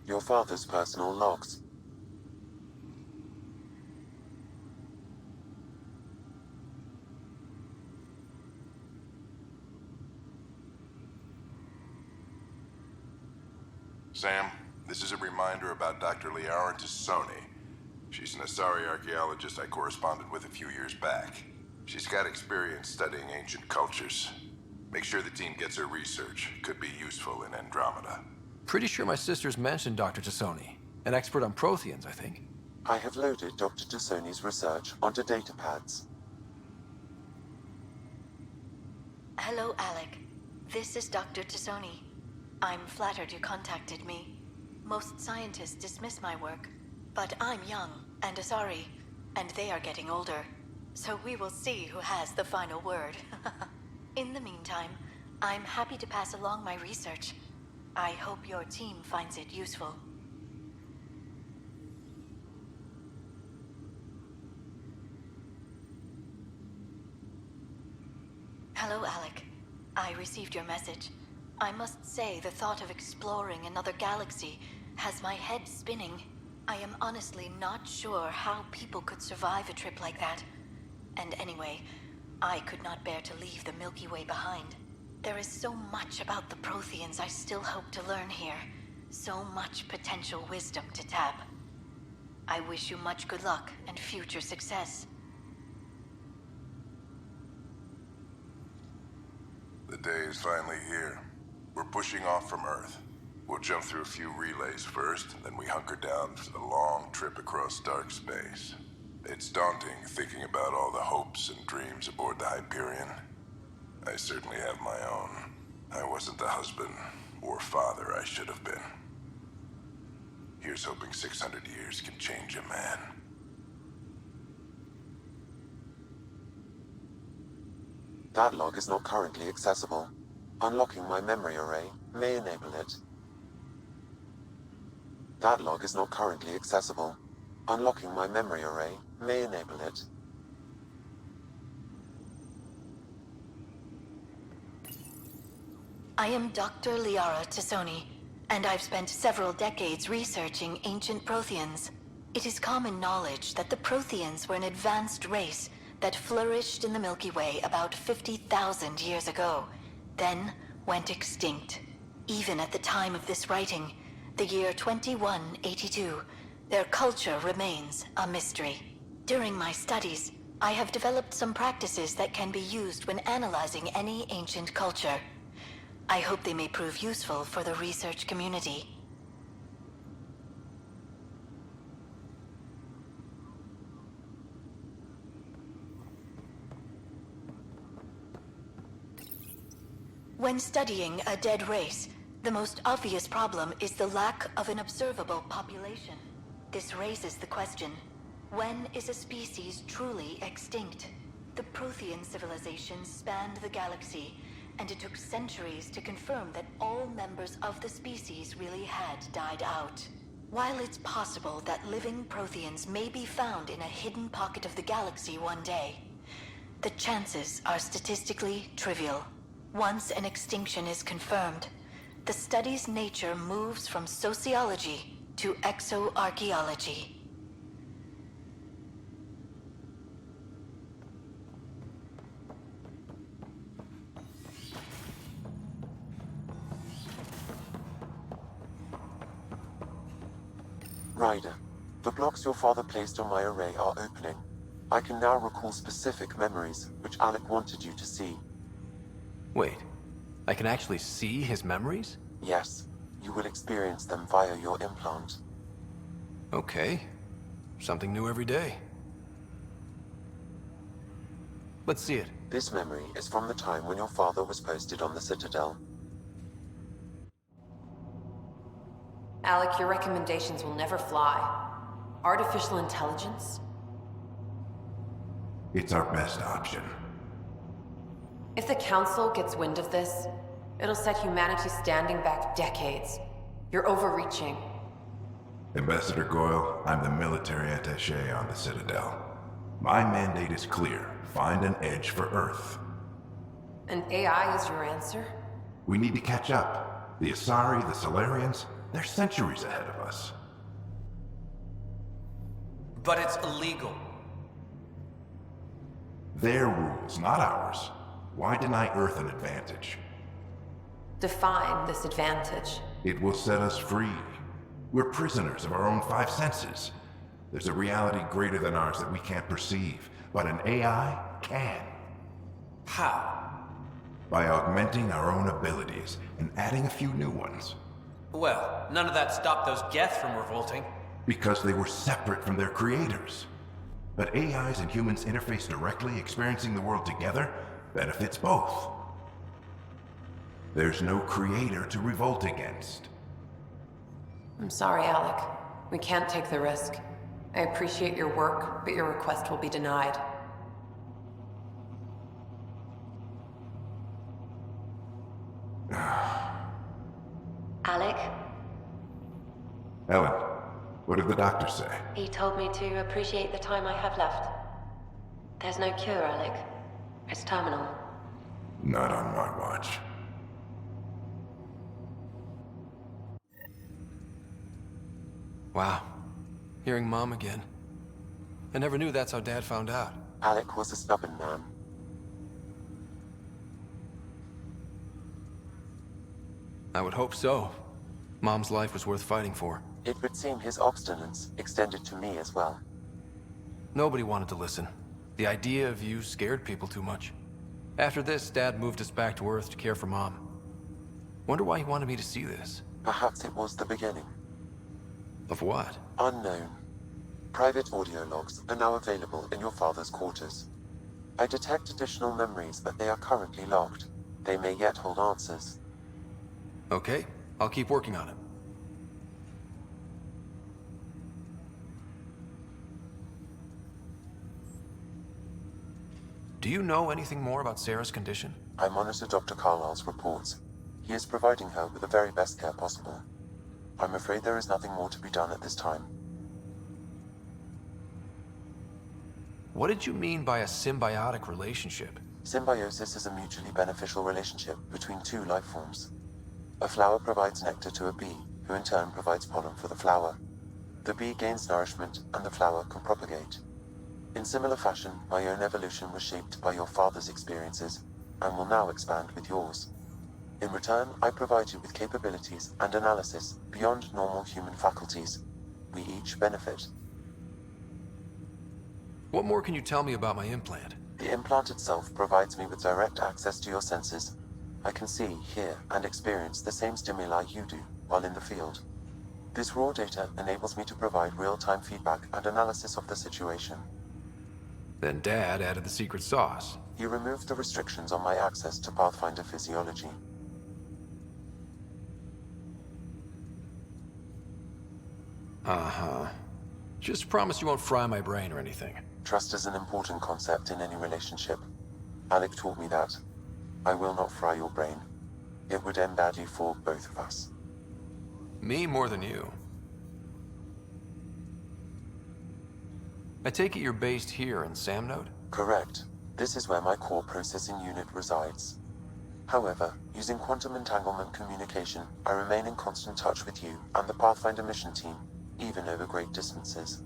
Your father's personal logs. Sam, this is a reminder about Dr. Liara Tassoni. She's an Asari archaeologist I corresponded with a few years back. She's got experience studying ancient cultures. Make sure the team gets her research. Could be useful in Andromeda. Pretty sure my sister's mentioned Dr. Tassoni. An expert on Protheans, I think. I have loaded Dr. Tassoni's research onto datapads. Hello, Alec. This is Dr. Tassoni. I'm flattered you contacted me. Most scientists dismiss my work, but I'm young and Asari, and they are getting older. So we will see who has the final word. In the meantime, I'm happy to pass along my research. I hope your team finds it useful. Hello, Alec. I received your message. I must say, the thought of exploring another galaxy has my head spinning. I am honestly not sure how people could survive a trip like that. And anyway, I could not bear to leave the Milky Way behind. There is so much about the Protheans I still hope to learn here. So much potential wisdom to tap. I wish you much good luck and future success. The day is finally here. We're pushing off from Earth. We'll jump through a few relays first, then we hunker down for the long trip across dark space. It's daunting thinking about all the hopes and dreams aboard the Hyperion. I certainly have my own. I wasn't the husband or father I should have been. Here's hoping 600 years can change a man. That log is not currently accessible. Unlocking my memory array may enable it. That log is not currently accessible. Unlocking my memory array may enable it. I am Dr. Liara Tassoni, and I've spent several decades researching ancient Protheans. It is common knowledge that the Protheans were an advanced race that flourished in the Milky Way about 50,000 years ago, then went extinct. Even at the time of this writing, the year 2182, their culture remains a mystery. During my studies, I have developed some practices that can be used when analyzing any ancient culture. I hope they may prove useful for the research community. When studying a dead race, the most obvious problem is the lack of an observable population. This raises the question, when is a species truly extinct? The Prothean civilization spanned the galaxy, and it took centuries to confirm that all members of the species really had died out. While it's possible that living Protheans may be found in a hidden pocket of the galaxy one day, the chances are statistically trivial. Once an extinction is confirmed, the study's nature moves from sociology to exoarchaeology. Ryder, the blocks your father placed on my array are opening. I can now recall specific memories, which Alec wanted you to see. Wait, I can actually see his memories? Yes, you will experience them via your implant. Okay. Something new every day. Let's see it. This memory is from the time when your father was posted on the Citadel. Alec, your recommendations will never fly. Artificial intelligence? It's our best option. If the Council gets wind of this, it'll set humanity standing back decades. You're overreaching. Ambassador Goyle, I'm the military attaché on the Citadel. My mandate is clear. Find an edge for Earth. And AI is your answer? We need to catch up. The Asari, the Solarians, they're centuries ahead of us. But it's illegal. Their rules, not ours. Why deny Earth an advantage? Define this advantage. It will set us free. We're prisoners of our own five senses. There's a reality greater than ours that we can't perceive, but an AI can. How? By augmenting our own abilities and adding a few new ones. Well, none of that stopped those Geth from revolting. Because they were separate from their creators. But AIs and humans interface directly, experiencing the world together, benefits both. There's no creator to revolt against. I'm sorry, Alec. We can't take the risk. I appreciate your work, but your request will be denied. Alec, Ellen, what did the doctor say? he told me to appreciate the time I have left. There's no cure, Alec. It's terminal. Not on my watch. Wow. Hearing Mom again. I never knew that's how Dad found out. Alec was a stubborn man. I would hope so. Mom's life was worth fighting for. It would seem his obstinance extended to me as well. Nobody wanted to listen. The idea of you scared people too much. After this, Dad moved us back to Earth to care for Mom. Wonder why he wanted me to see this. Perhaps it was the beginning. Of what? Unknown. Private audio logs are now available in your father's quarters. I detect additional memories, but they are currently locked. They may yet hold answers. Okay, I'll keep working on it. Do you know anything more about Sarah's condition? I monitor Dr. Carlisle's reports. He is providing her with the very best care possible. I'm afraid there is nothing more to be done at this time. What did you mean by a symbiotic relationship? Symbiosis is a mutually beneficial relationship between two life forms. A flower provides nectar to a bee, who in turn provides pollen for the flower. The bee gains nourishment, and the flower can propagate. In similar fashion, my own evolution was shaped by your father's experiences, and will now expand with yours. In return, I provide you with capabilities and analysis beyond normal human faculties. We each benefit. What more can you tell me about my implant? The implant itself provides me with direct access to your senses. I can see, hear, and experience the same stimuli you do while in the field. This raw data enables me to provide real-time feedback and analysis of the situation. Then Dad added the secret sauce. He removed the restrictions on my access to Pathfinder physiology. Uh-huh. Just promise you won't fry my brain or anything. Trust is an important concept in any relationship. Alec taught me that. I will not fry your brain. It would end badly for both of us. Me more than you. I take it you're based here in Samnode? Correct. This is where my core processing unit resides. However, using quantum entanglement communication, I remain in constant touch with you and the Pathfinder mission team even over great distances.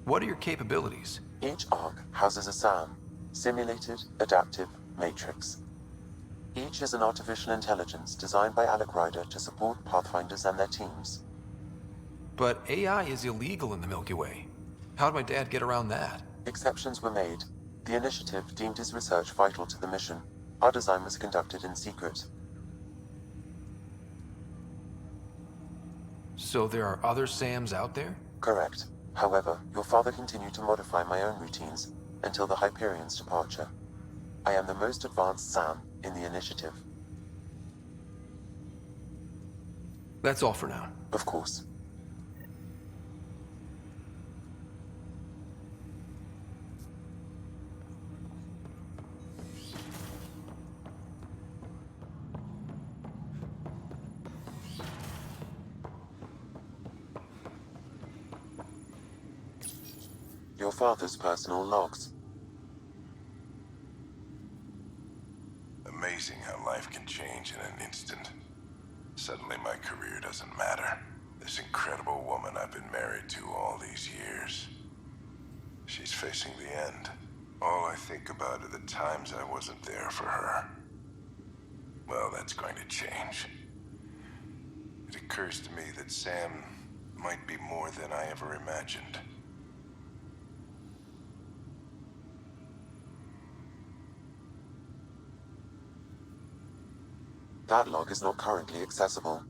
What are your capabilities? Each arc houses a SAM, Simulated Adaptive Matrix. Each is an artificial intelligence designed by Alec Ryder to support Pathfinders and their teams. But AI is illegal in the Milky Way. How'd my dad get around that? Exceptions were made. The initiative deemed his research vital to the mission. Our design was conducted in secret. So there are other SAMs out there? Correct. However, your father continued to modify my own routines until the Hyperion's departure. I am the most advanced SAM in the initiative. That's all for now. Of course. Your father's personal logs. Amazing how life can change in an instant. Suddenly my career doesn't matter. This incredible woman I've been married to all these years. She's facing the end. All I think about are the times I wasn't there for her. Well, that's going to change. It occurs to me that Sam might be more than I ever imagined. That log is not currently accessible.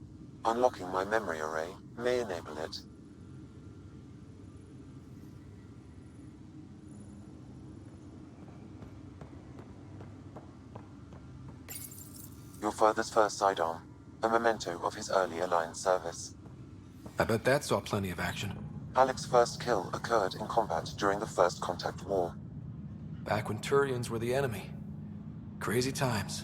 Unlocking my memory array may enable it. Your father's first sidearm, a memento of his early Alliance service. I bet that saw plenty of action. Alec's first kill occurred in combat during the First Contact War. Back when Turians were the enemy. Crazy times.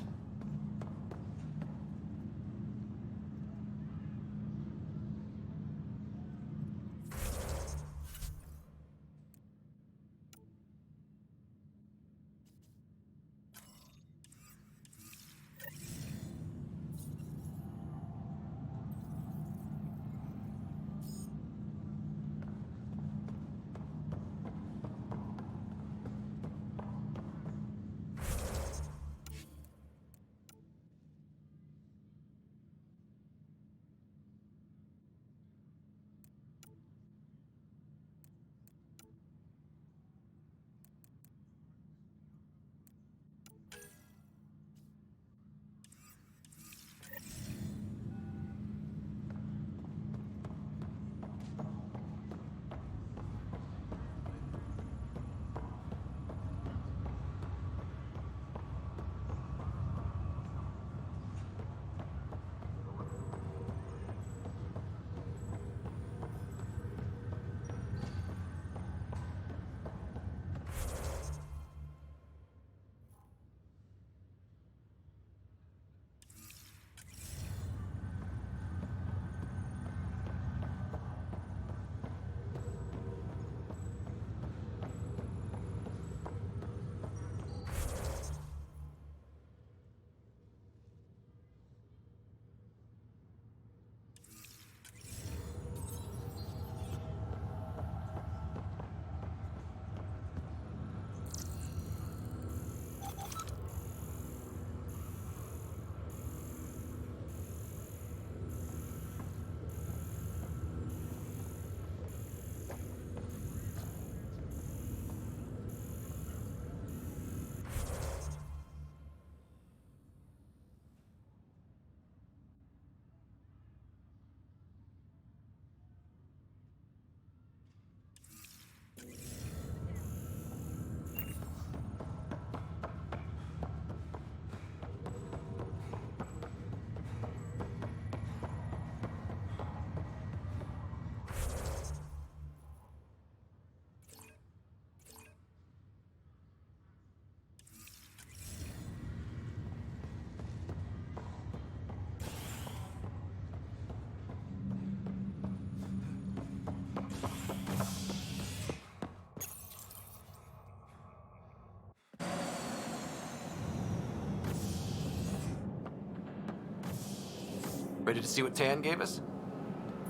Ready to see what Tan gave us?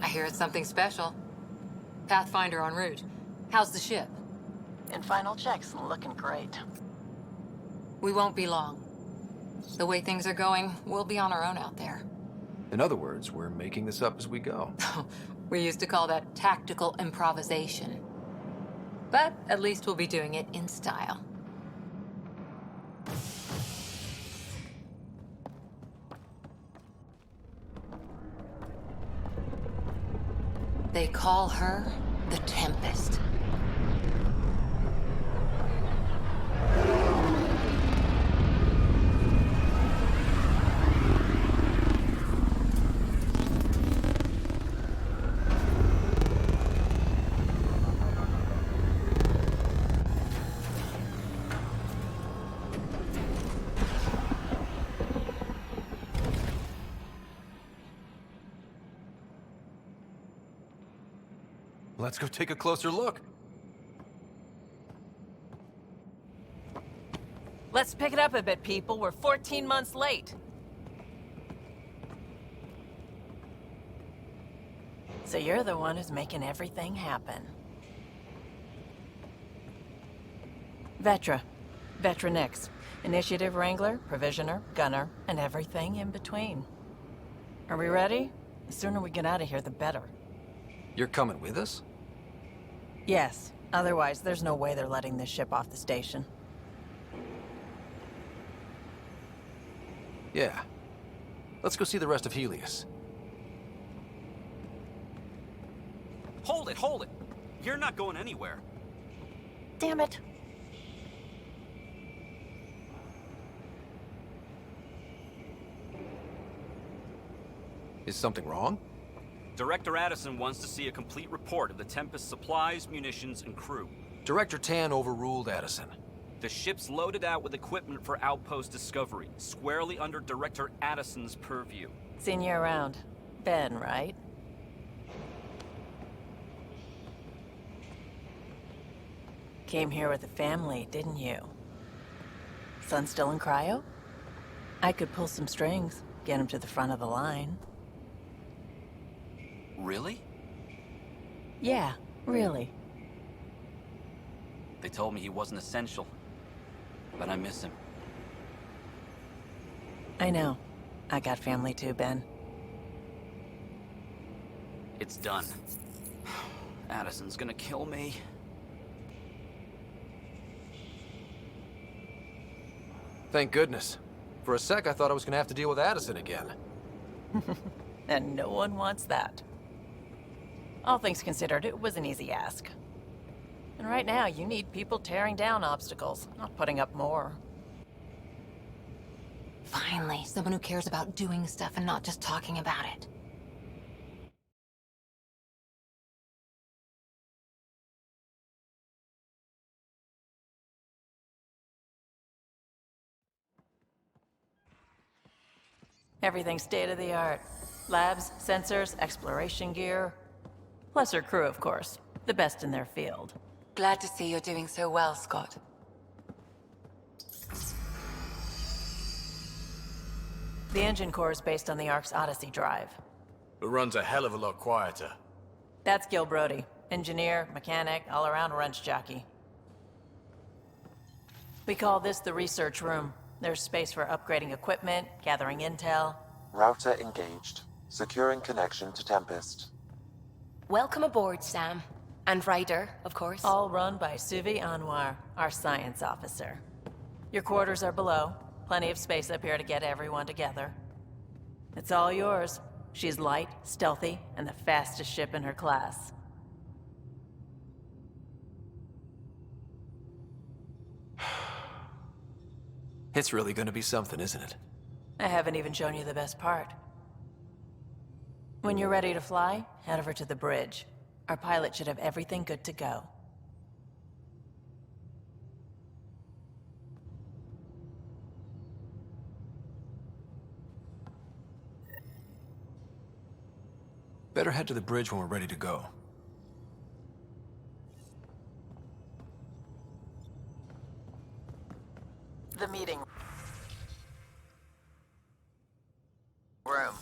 I hear it's something special. Pathfinder en route. How's the ship? In final checks, looking great. We won't be long. The way things are going, we'll be on our own out there. In other words, we're making this up as we go. We used to call that tactical improvisation. But at least we'll be doing it in style. They call her the Tempest. Let's go take a closer look. Let's pick it up a bit, people. We're 14 months late. So you're the one who's making everything happen. Vetra. Vetra Nix. Initiative Wrangler, Provisioner, Gunner, and everything in between. Are we ready? The sooner we get out of here, the better. You're coming with us? Yes. Otherwise, there's no way they're letting this ship off the station. Yeah. Let's go see the rest of Helios. Hold it, hold it! You're not going anywhere. Damn it. Is something wrong? Director Addison wants to see a complete report of the Tempest's supplies, munitions, and crew. Director Tan overruled Addison. The ship's loaded out with equipment for outpost discovery, squarely under Director Addison's purview. Seen you around. Ben, right? Came here with a family, didn't you? Son still in cryo? I could pull some strings, get him to the front of the line. Really? Yeah, really. They told me he wasn't essential, but I miss him. I know. I got family too, Ben. It's done. Addison's gonna kill me. Thank goodness. For a sec, I thought I was gonna have to deal with Addison again. And no one wants that. All things considered, it was an easy ask. And right now, you need people tearing down obstacles, not putting up more. Finally, someone who cares about doing stuff and not just talking about it. Everything's state-of-the-art. Labs, sensors, exploration gear. Plus her crew, of course. The best in their field. Glad to see you're doing so well, Scott. The engine core is based on the Ark's Odyssey drive. It runs a hell of a lot quieter. That's Gil Brody. Engineer, mechanic, all-around wrench jockey. We call this the research room. There's space for upgrading equipment, gathering intel. Router engaged. Securing connection to Tempest. Welcome aboard, Sam. And Ryder, of course. All run by Suvi Anwar, our science officer. Your quarters are below. Plenty of space up here to get everyone together. It's all yours. She's light, stealthy, and the fastest ship in her class. It's really gonna be something, isn't it? I haven't even shown you the best part. When you're ready to fly, head over to the bridge. Our pilot should have everything good to go. Better head to the bridge when we're ready to go. The meeting room.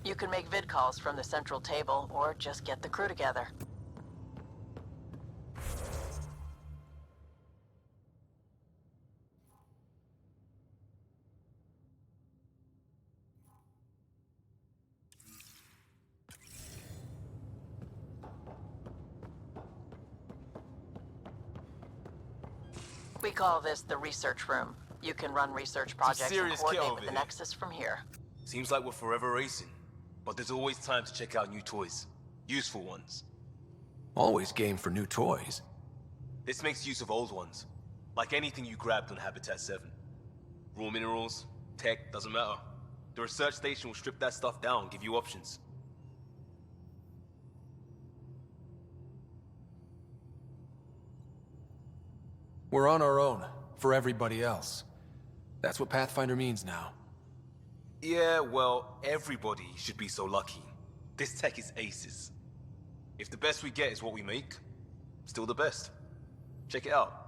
You can make vid calls from the central table, or just get the crew together. We call this the research room. You can run research projects and serious kit coordinate over with the here. Nexus from here. Seems like we're forever racing, but there's always time to check out new toys. Useful ones. Always game for new toys. This makes use of old ones. Like anything you grabbed on Habitat 7. Raw minerals, tech, doesn't matter. The research station will strip that stuff down and give you options. We're on our own, for everybody else. That's what Pathfinder means now. Yeah, well, everybody should be so lucky. This tech is aces. If the best we get is what we make, still the best. Check it out.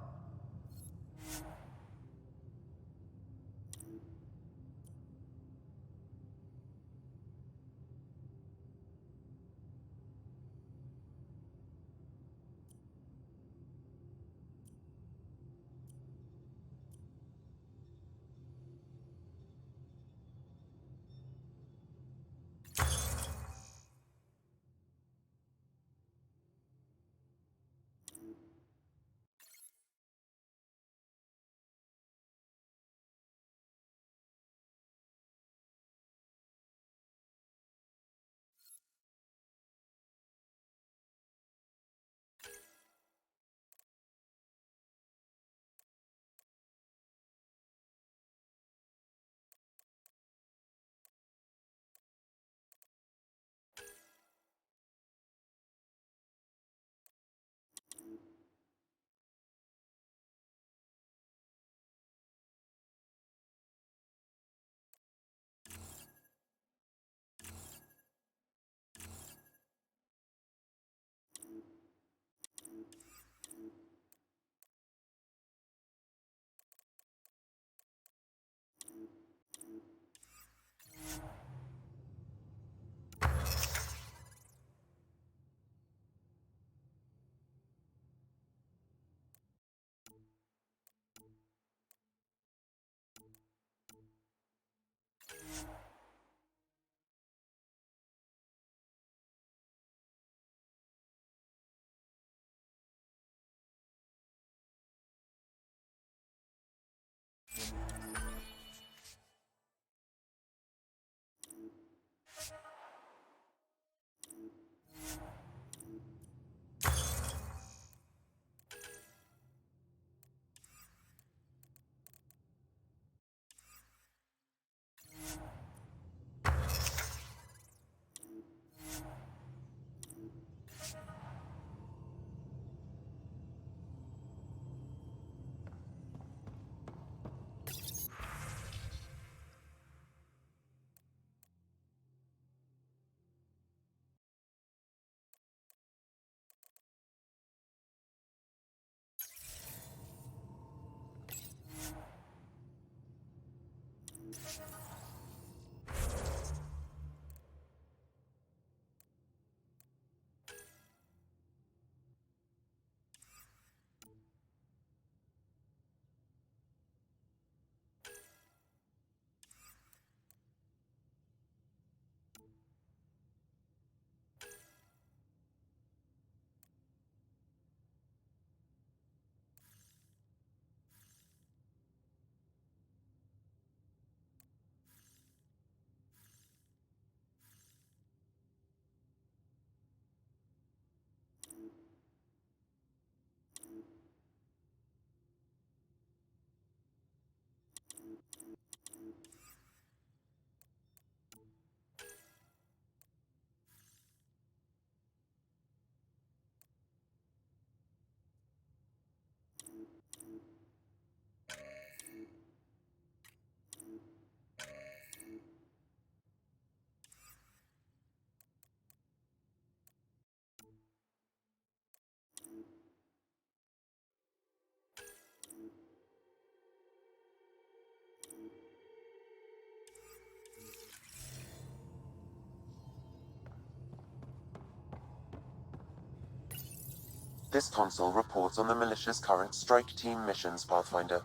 This console reports on the militia's current strike team missions, Pathfinder.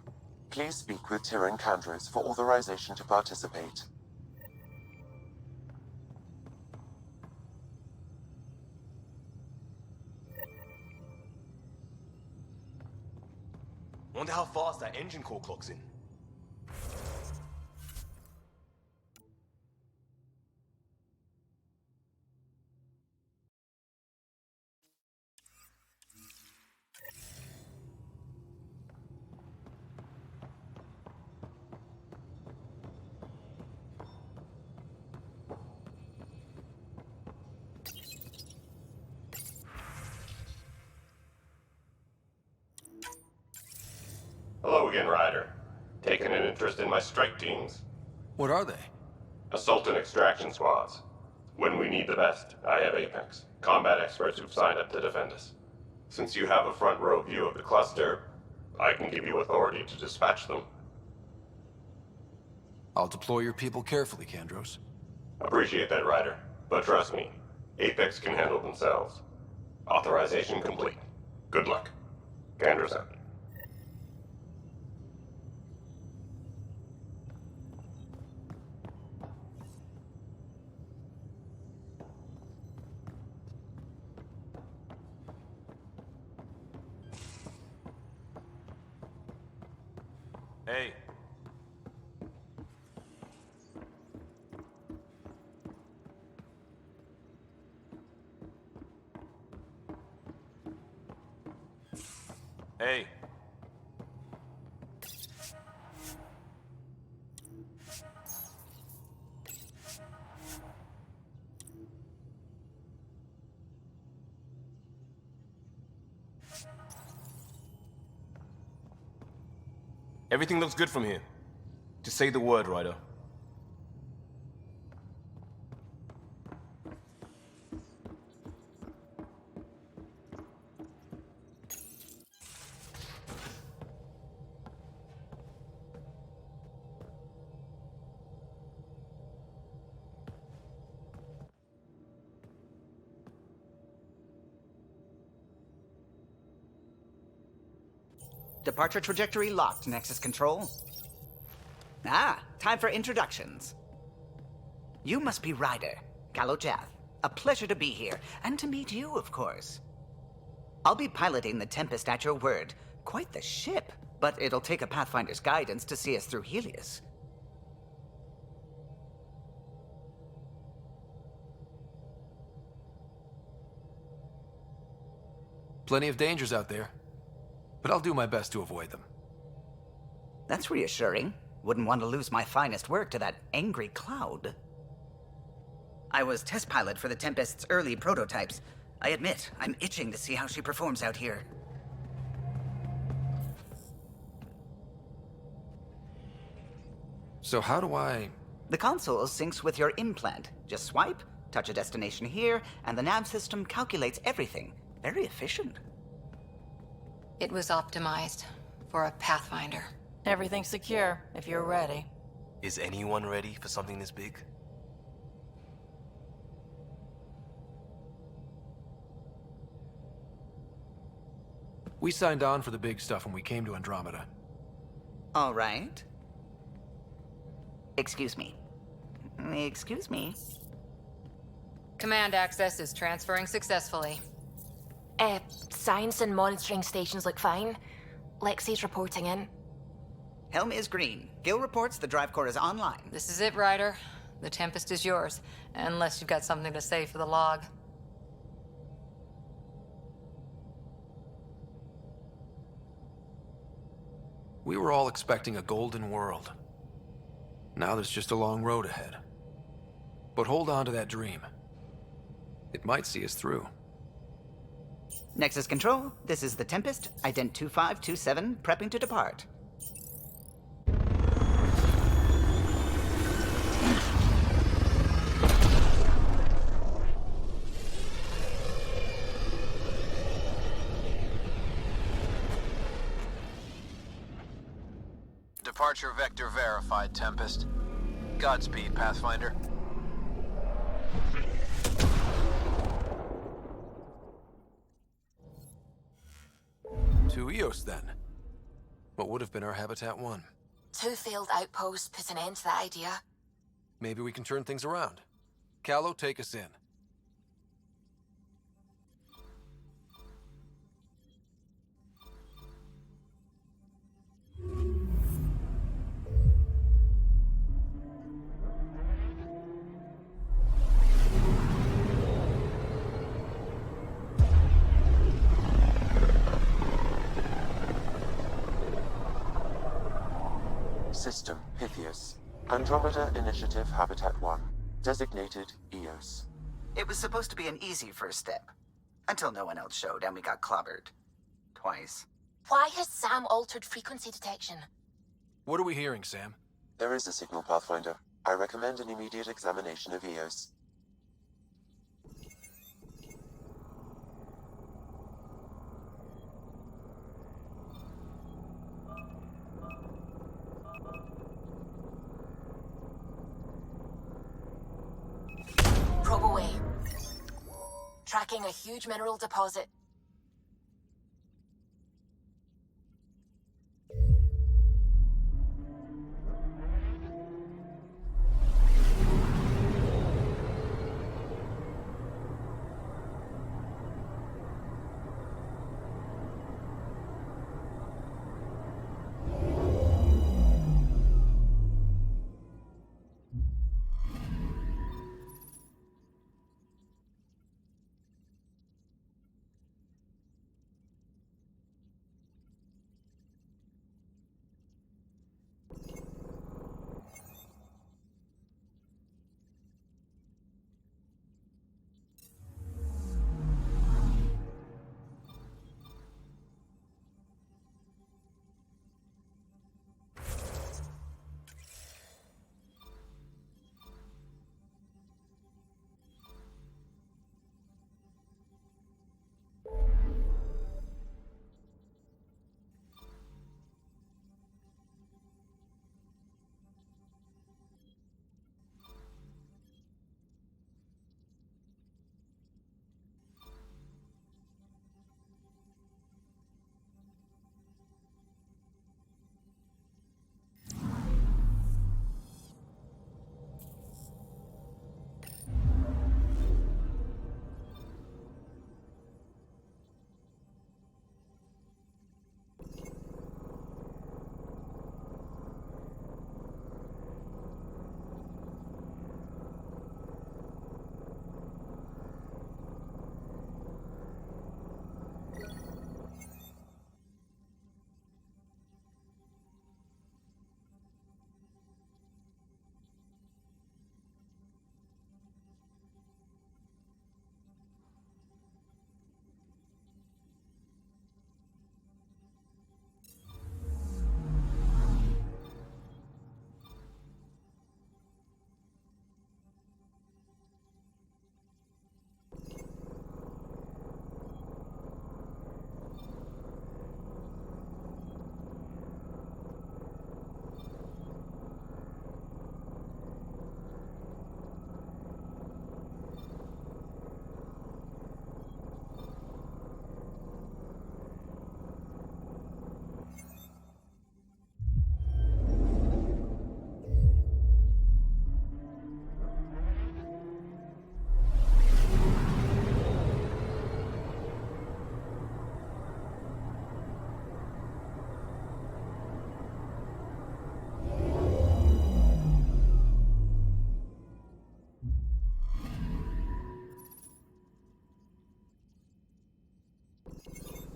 Please speak with Tyrion Kandros for authorization to participate. Wonder how fast that engine core clocks in. Hello again, Ryder. Taking an interest in my strike teams? What are they? Assault and extraction squads. When we need the best, I have Apex, combat experts who've signed up to defend us. Since you have a front row view of the cluster, I can give you authority to dispatch them. I'll deploy your people carefully, Kandros. Appreciate that, Ryder. But trust me, Apex can handle themselves. Authorization complete. Good luck. Kandros out. Hey. Hey. Everything looks good from here. Just say the word, Ryder. Departure trajectory locked, Nexus Control. Ah, time for introductions. You must be Ryder, Calo Jath. A pleasure to be here, and to meet you, of course. I'll be piloting the Tempest at your word. Quite the ship, but it'll take a Pathfinder's guidance to see us through Helios. Plenty of dangers out there, but I'll do my best to avoid them. That's reassuring. Wouldn't want to lose my finest work to that angry cloud. I was test pilot for the Tempest's early prototypes. I admit, I'm itching to see how she performs out here. So how do I... The console syncs with your implant. Just swipe, touch a destination here, and the nav system calculates everything. Very efficient. It was optimized for a Pathfinder. Everything's secure, if you're ready. Is anyone ready for something this big? We signed on for the big stuff when we came to Andromeda. All right. Excuse me. Excuse me. Command access is transferring successfully. Science and monitoring stations look fine. Lexi's reporting in. Helm is green. Gil reports the drive core is online. This is it, Ryder. The Tempest is yours, unless you've got something to say for the log. We were all expecting a golden world. Now there's just a long road ahead. But hold on to that dream. It might see us through. Nexus Control, this is the Tempest, Ident 2527, prepping to depart. Departure vector verified, Tempest. Godspeed, Pathfinder. to Eos, then. What would have been our Habitat 1. 2 failed outposts put an end to that idea. Maybe we can turn things around. Callow, take us in. System Pythias. Andromeda Initiative Habitat 1. Designated Eos. It was supposed to be an easy first step. Until no one else showed and we got clobbered. Twice. Why has Sam altered frequency detection? What are we hearing, Sam? There is a signal, Pathfinder. I recommend an immediate examination of Eos. Probe away. Tracking a huge mineral deposit.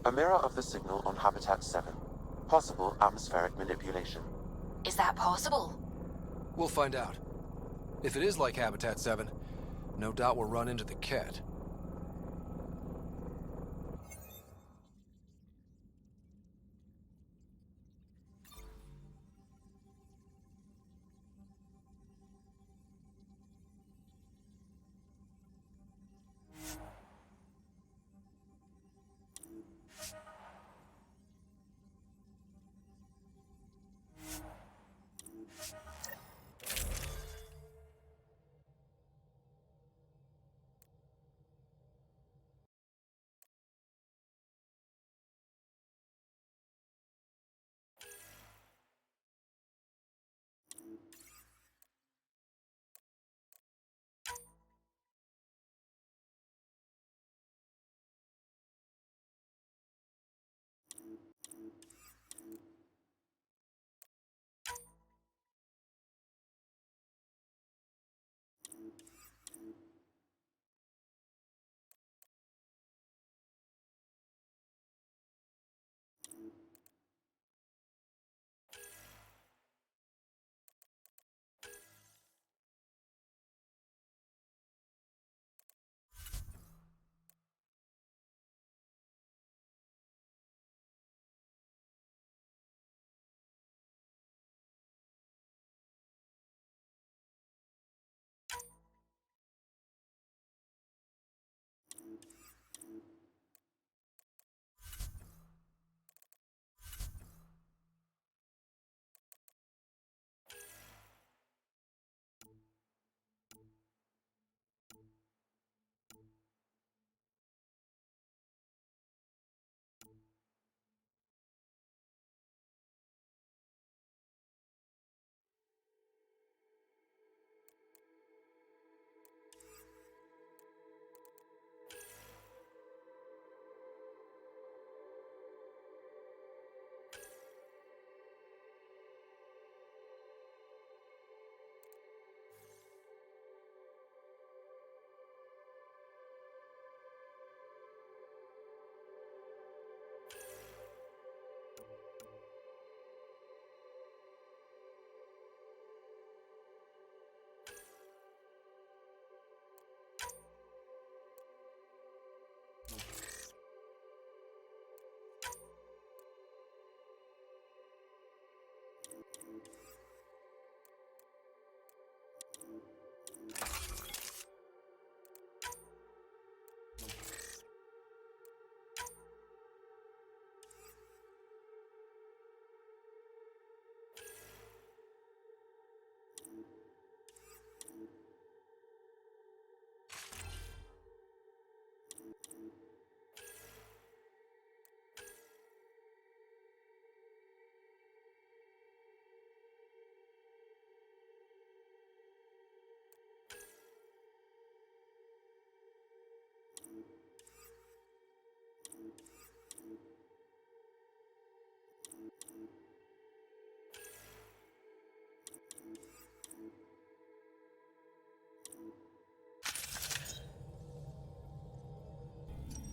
A mirror of the signal on Habitat 7. Possible atmospheric manipulation. Is that possible? We'll find out. If it is like Habitat 7, no doubt we'll run into the Cat.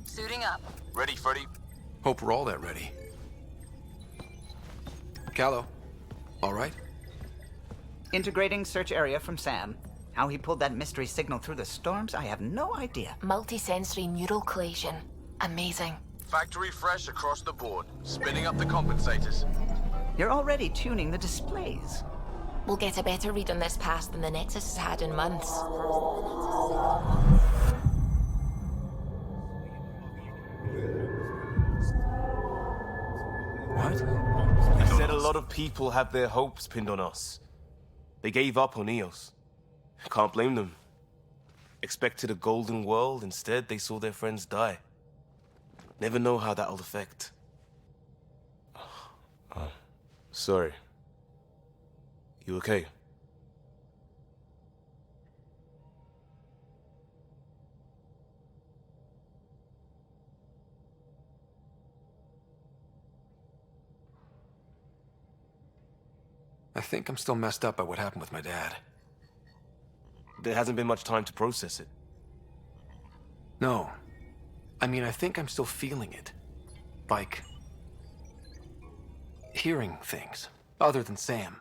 Suiting up. Ready, Freddy? Hope we're all that ready. Callow, all right? Integrating search area from Sam. How he pulled that mystery signal through the storms, I have no idea. Multisensory neural collation. Amazing. Factory fresh across the board. Spinning up the compensators. You're already tuning the displays. We'll get a better read on this pass than the Nexus has had in months. What? I said a lot of people have their hopes pinned on us. They gave up on EOS. Can't blame them. Expected a golden world, instead they saw their friends die. Never know how that'll affect. Sorry. You okay? I think I'm still messed up by what happened with my dad. There hasn't been much time to process it. No. I mean, I think I'm still feeling it. Like... hearing things, other than Sam.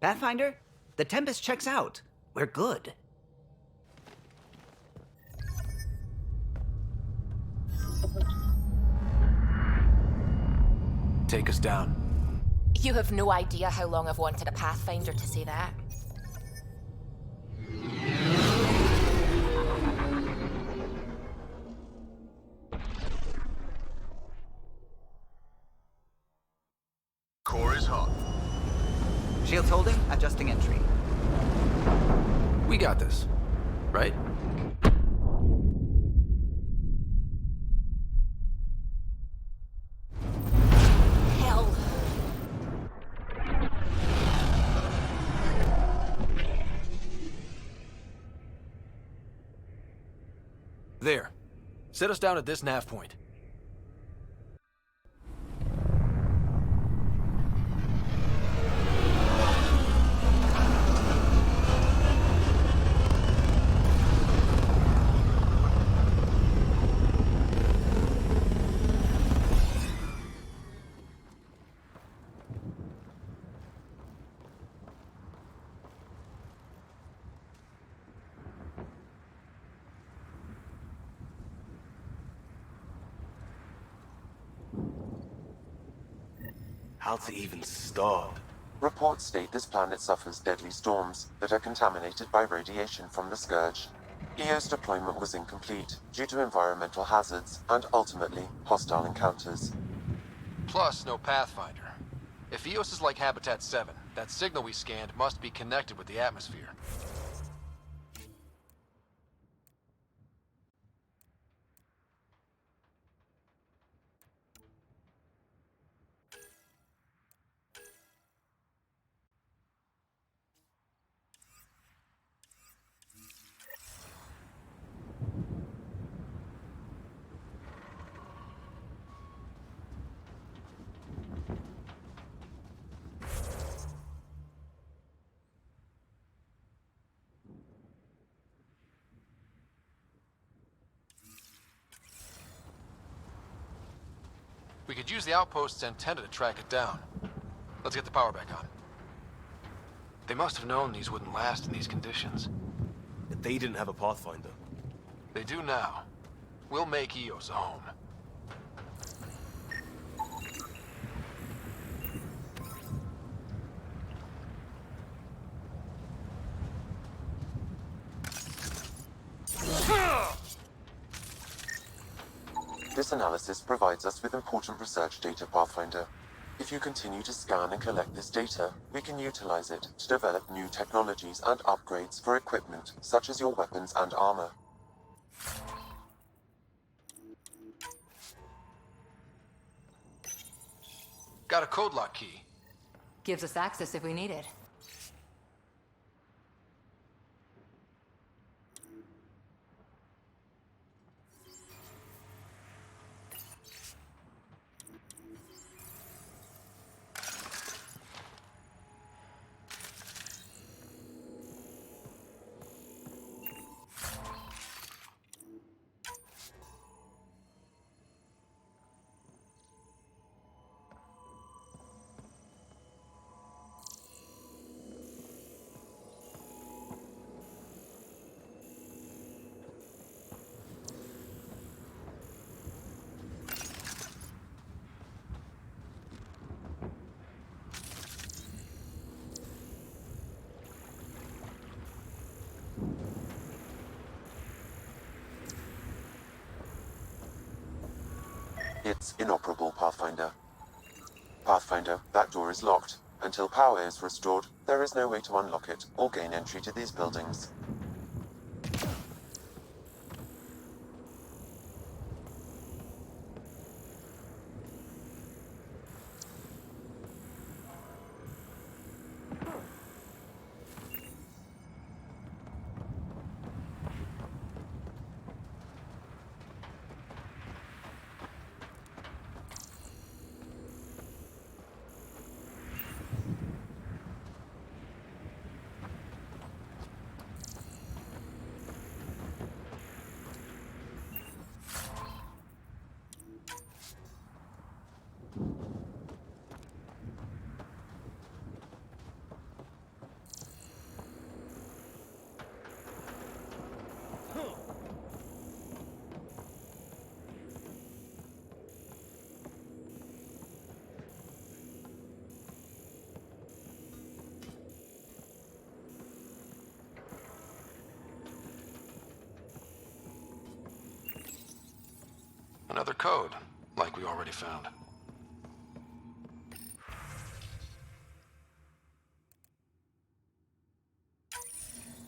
Pathfinder, the Tempest checks out. We're good. Take us down. You have no idea how long I've wanted a Pathfinder to say that. Core is hot. Shields holding, adjusting entry. We got this, right? Hell. There. Set us down at this nav point. How to even start? Reports state this planet suffers deadly storms that are contaminated by radiation from the Scourge. EO's deployment was incomplete due to environmental hazards and ultimately hostile encounters. Plus, no Pathfinder. If EOS is like Habitat 7, that signal we scanned must be connected with the atmosphere. We could use the outpost's antenna to track it down. Let's get the power back on. They must have known these wouldn't last in these conditions. They didn't have a Pathfinder. They do now. We'll make EOS a home. This analysis provides us with important research data, Pathfinder. If you continue to scan and collect this data, we can utilize it to develop new technologies and upgrades for equipment, such as your weapons and armor. Got a code lock key. Gives us access if we need it. It's inoperable, Pathfinder. Pathfinder, that door is locked. Until power is restored, there is no way to unlock it or gain entry to these buildings. Another code, like we already found.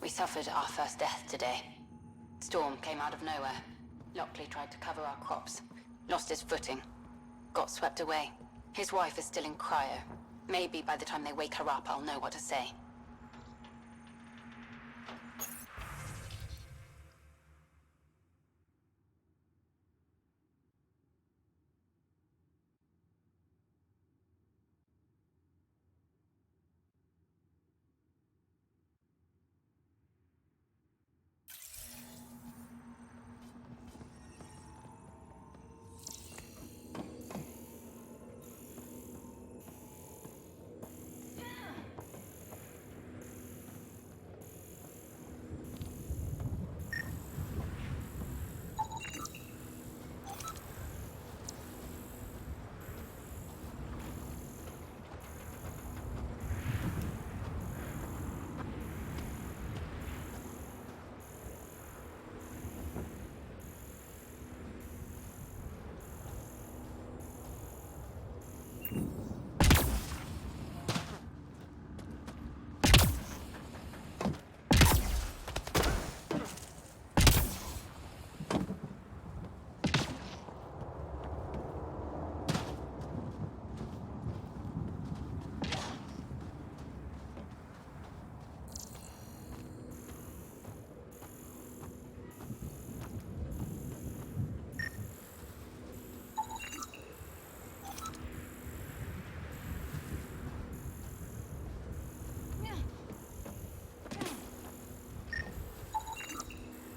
We suffered our first death today. Storm came out of nowhere. Lockley tried to cover our crops. Lost his footing. Got swept away. His wife is still in cryo. Maybe by the time they wake her up, I'll know what to say.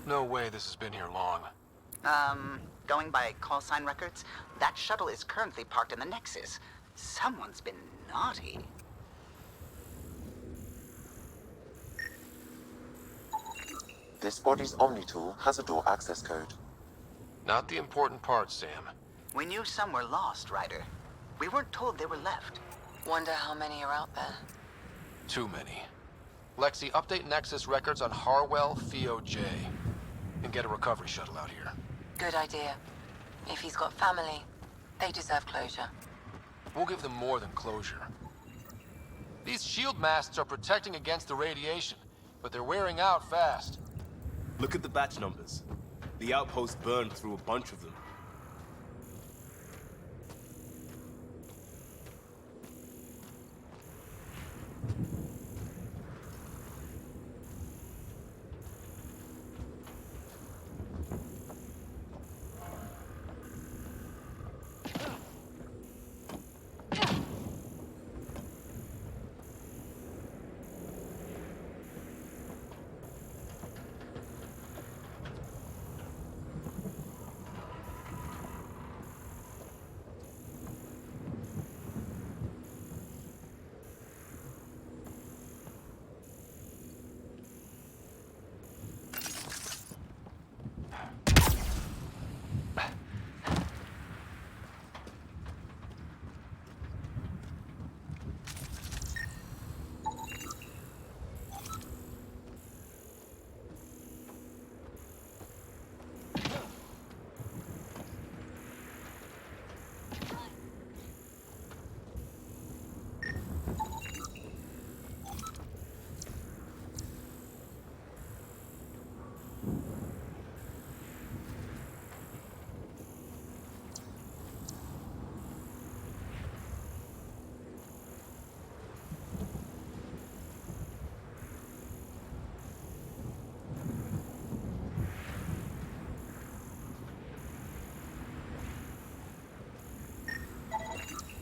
No way this has been here long. Going by call sign records, that shuttle is currently parked in the Nexus. Someone's been naughty. This body's Omni tool has a door access code. Not the important part, Sam. We knew some were lost, Ryder. We weren't told they were left. Wonder how many are out there. Too many. Lexi, update Nexus records on Harwell Theo J. And get a recovery shuttle out here. Good idea. If he's got family, they deserve closure. We'll give them more than closure. These shield masts are protecting against the radiation, but they're wearing out fast. Look at the batch numbers. The outpost burned through a bunch of them.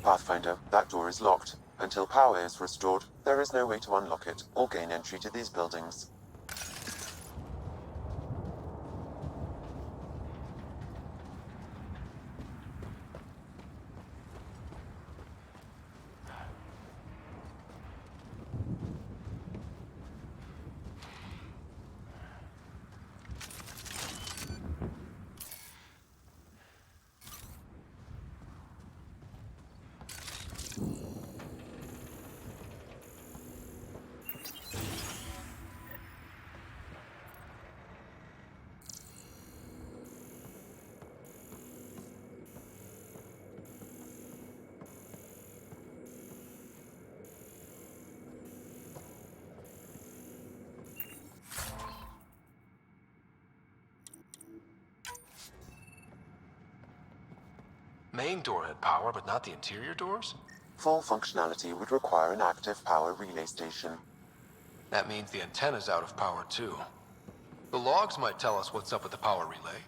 Pathfinder, that door is locked. Until power is restored, there is no way to unlock it or gain entry to these buildings. Main door had power, but not the interior doors? Full functionality would require an active power relay station. That means the antenna's out of power too. The logs might tell us what's up with the power relay.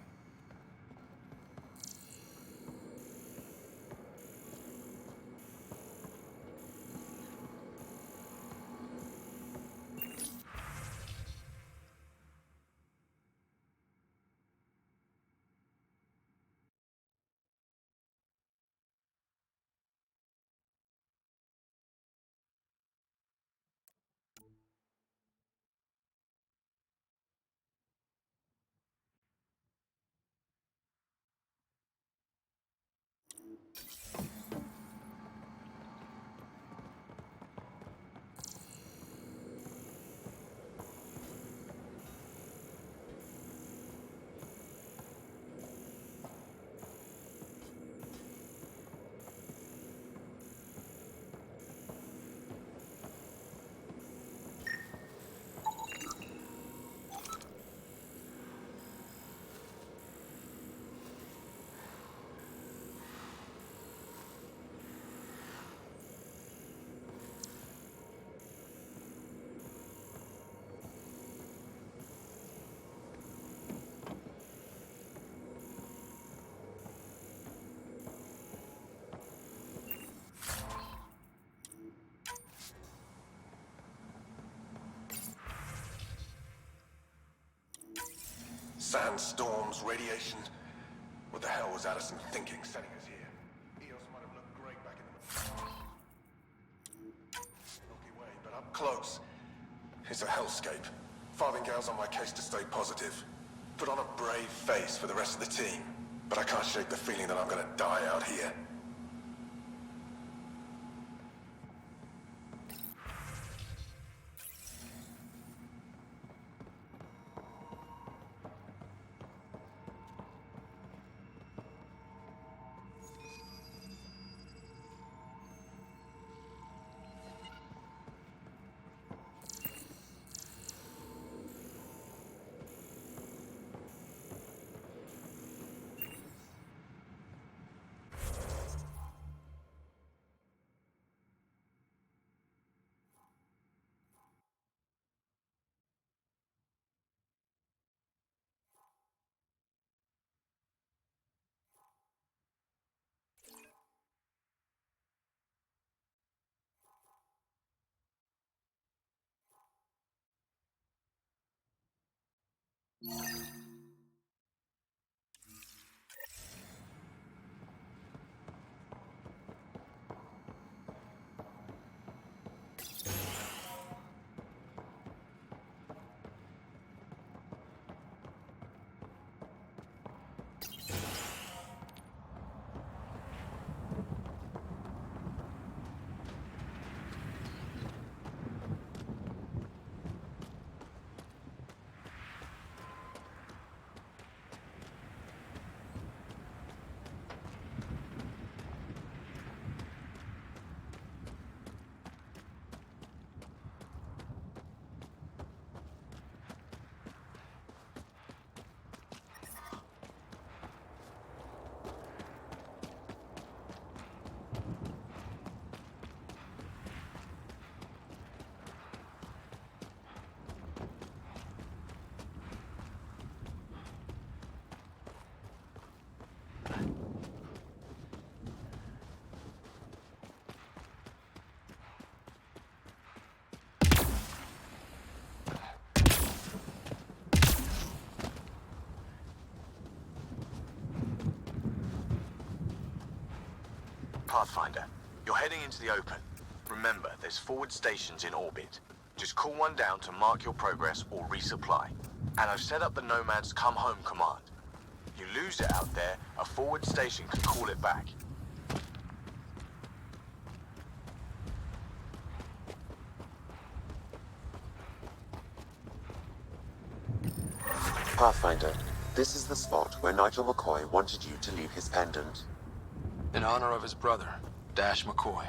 Sandstorms, radiation. What the hell was Addison thinking sending us here? Eos might have looked great back in the Milky Way, but up close, it's a hellscape. Farthingale's on my case to stay positive. Put on a brave face for the rest of the team, but I can't shake the feeling that I'm gonna die out here. Pathfinder, you're heading into the open. Remember, there's forward stations in orbit. Just call one down to mark your progress or resupply. And I've set up the Nomad's Come Home command. You lose it out there, a forward station can call it back. Pathfinder, this is the spot where Nigel McCoy wanted you to leave his pendant. In honor of his brother, Dash McCoy.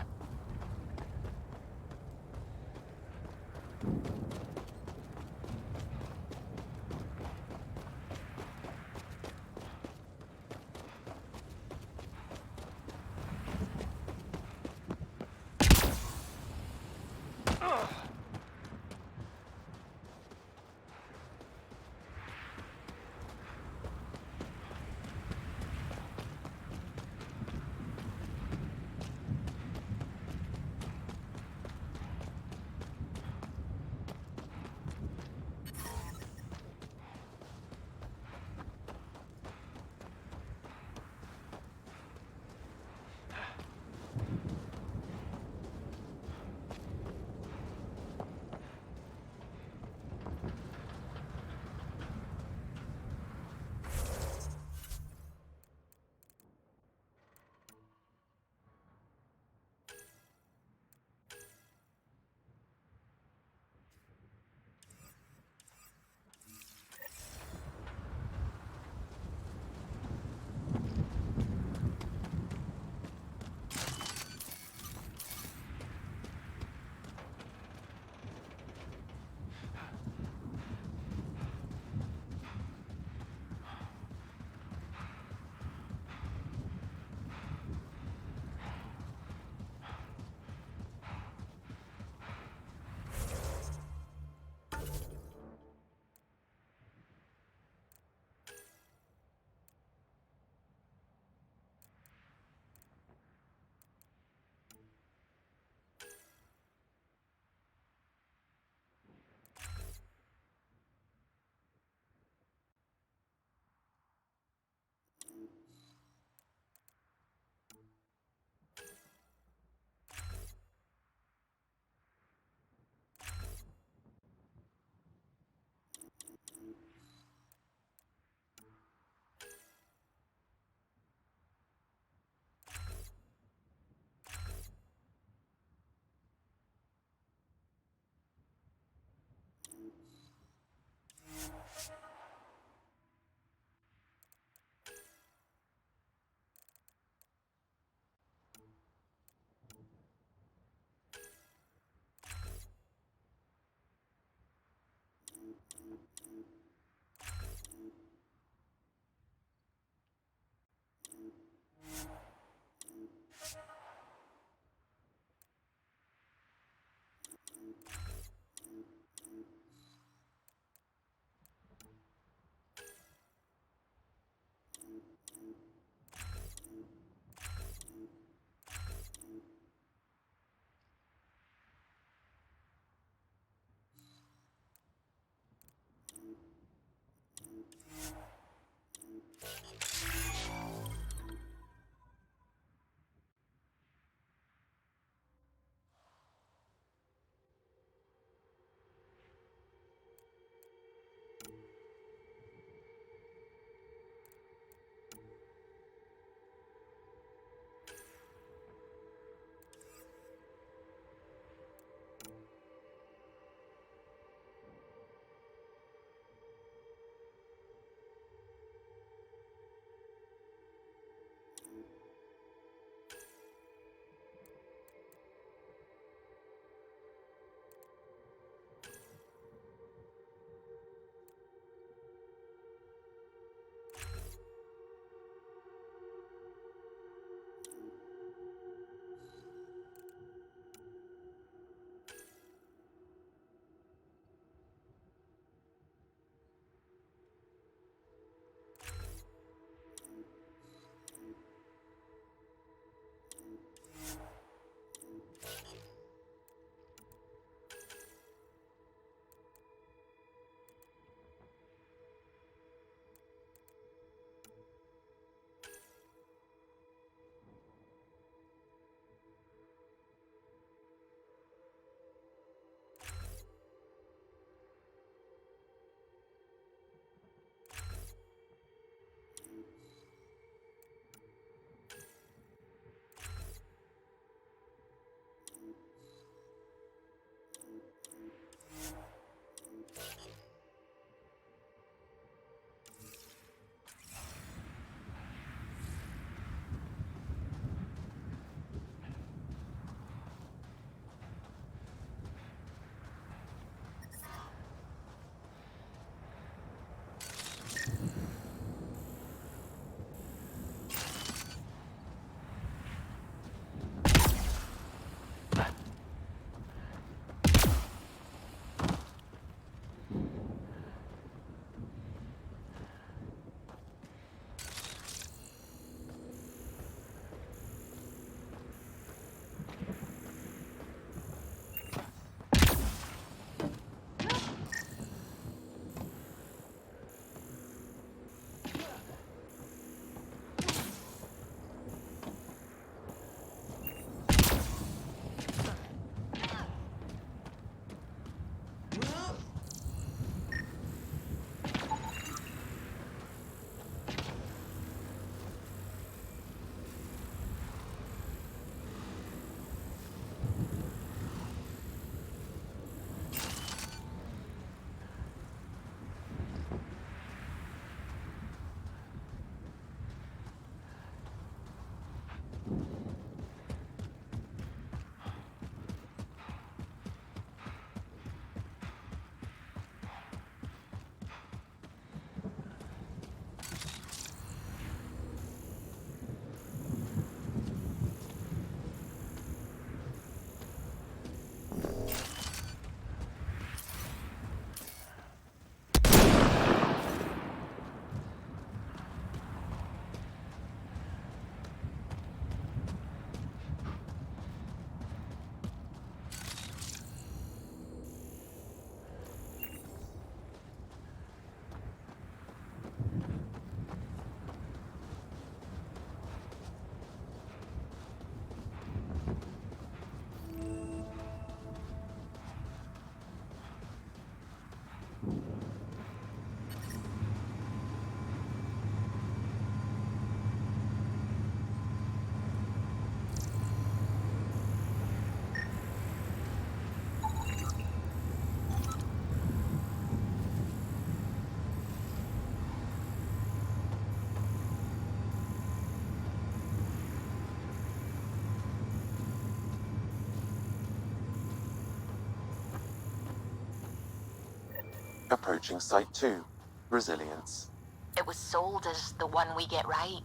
Approaching Site 2. Resilience. It was sold as the one we get right,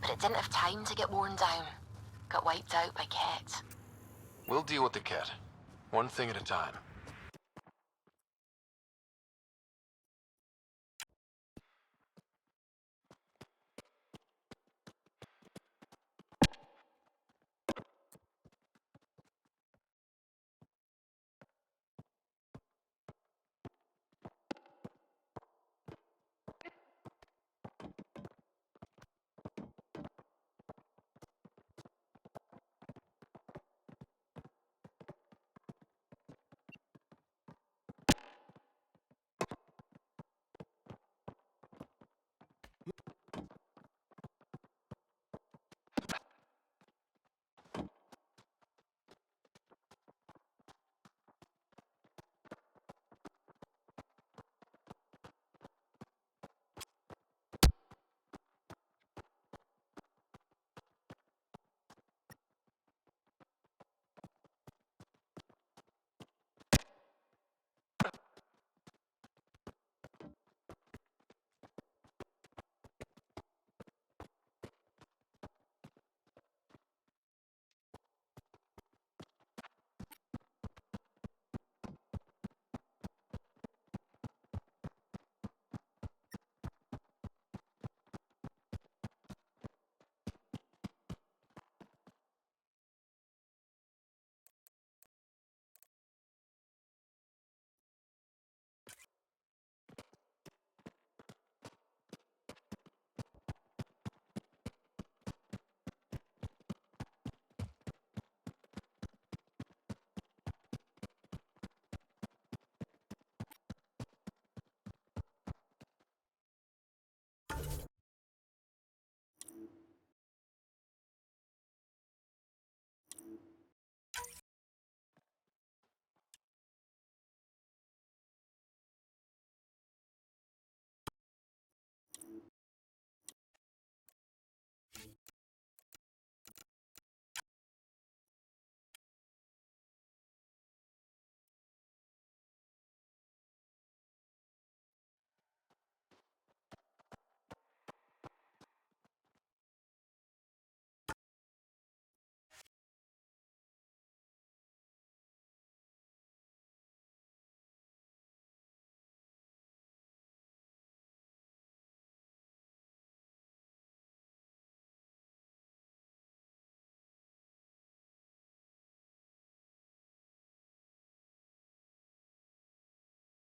but it didn't have time to get worn down. Got wiped out by Ket. We'll deal with the Ket. One thing at a time.